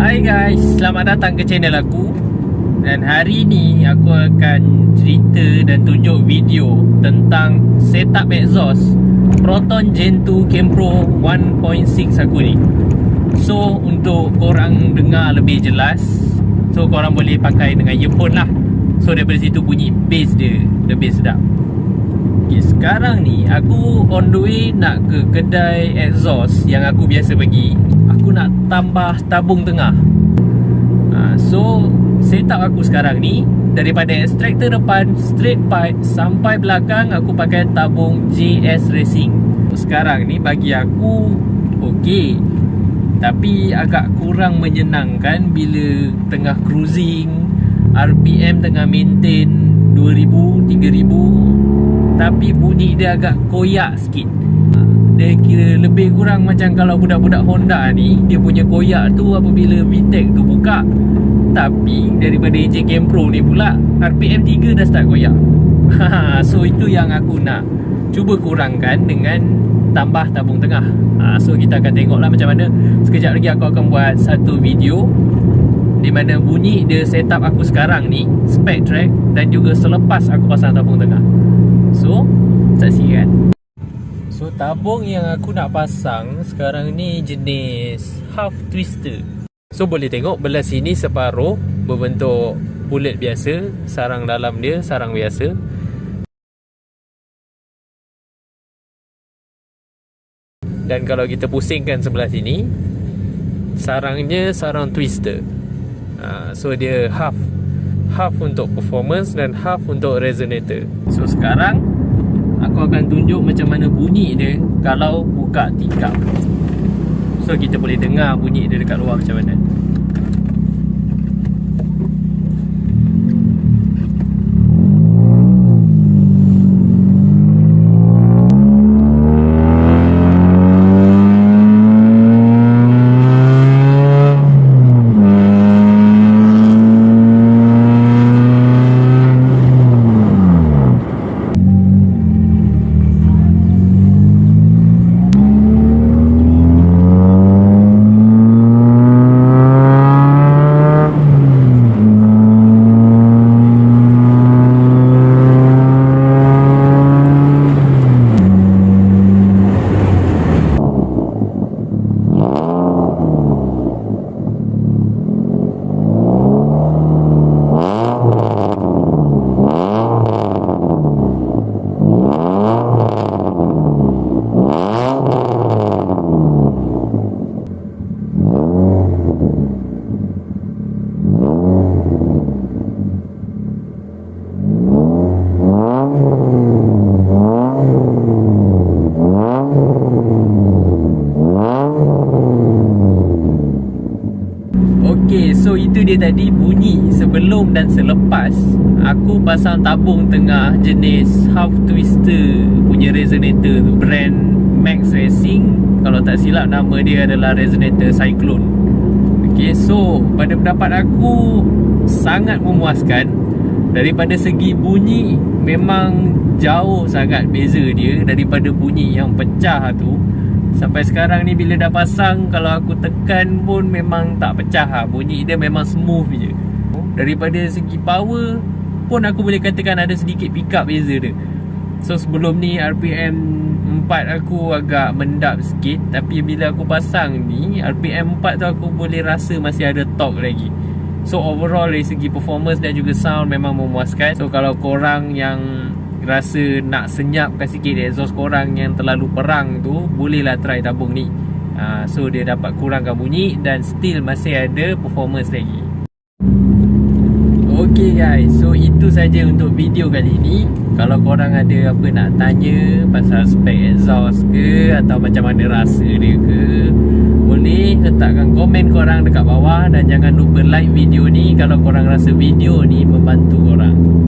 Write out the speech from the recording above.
Hai guys, selamat datang ke channel aku. Dan hari ni aku akan cerita dan tunjuk video tentang setup exhaust Proton Gen 2 Campro 1.6 aku ni. So untuk korang dengar lebih jelas, so korang boleh pakai dengan earphone lah. So daripada situ bunyi bass dia lebih sedap. Okay, sekarang ni aku on the way nak ke kedai exhaust yang aku biasa pergi. Aku nak tambah tabung tengah. So setup aku sekarang ni, daripada extractor depan straight pipe sampai belakang aku pakai tabung JS Racing. Sekarang ni bagi aku okey, tapi agak kurang menyenangkan bila tengah cruising, RPM tengah maintain 2000, 3000, tapi bunyi dia agak koyak sikit. Dia kira lebih kurang macam kalau budak-budak Honda ni, dia punya koyak tu apabila VTEC tu buka. Tapi daripada enjin Campro ni pula, RPM 3 dah start koyak. So itu yang aku nak cuba kurangkan dengan tambah tabung tengah. So kita akan tengoklah macam mana. Sekejap lagi aku akan buat satu video di mana bunyi dia setup aku sekarang ni, spec track, dan juga selepas aku pasang tabung tengah. So saksikan. So tabung yang aku nak pasang sekarang ni jenis half twister. So boleh tengok belah sini separuh berbentuk bulat biasa, sarang dalam dia sarang biasa. Dan kalau kita pusingkan sebelah sini, sarangnya sarang twister. So dia half untuk performance dan half untuk resonator. So sekarang aku akan tunjuk macam mana bunyi dia kalau buka tikar. So kita boleh dengar bunyi dia dekat luar macam mana. Okay, so itu dia tadi bunyi sebelum dan selepas aku pasang tabung tengah jenis half twister punya resonator tu, brand Max Racing. Kalau tak silap nama dia adalah Resonator Cyclone. Okay, so pada pendapat aku sangat memuaskan. Daripada segi bunyi memang jauh sangat beza dia daripada bunyi yang pecah tu. Sampai sekarang ni bila dah pasang, kalau aku tekan pun memang tak pecah. Bunyi dia memang smooth je. Daripada segi power pun aku boleh katakan ada sedikit pick up beza dia. So sebelum ni RPM 4 aku agak mendap sikit, tapi bila aku pasang ni RPM 4 tu aku boleh rasa masih ada torque lagi. So overall dari segi performance dan juga sound memang memuaskan. So kalau korang yang rasa nak senyapkan sikit exhaust korang yang terlalu perang tu, bolehlah try tabung ni. So dia dapat kurangkan bunyi dan still masih ada performance lagi. Okay guys, so itu saja untuk video kali ni. Kalau korang ada apa nak tanya pasal spek exhaust ke, atau macam mana rasa dia ke, boleh letakkan komen korang dekat bawah. Dan jangan lupa like video ni kalau korang rasa video ni membantu korang.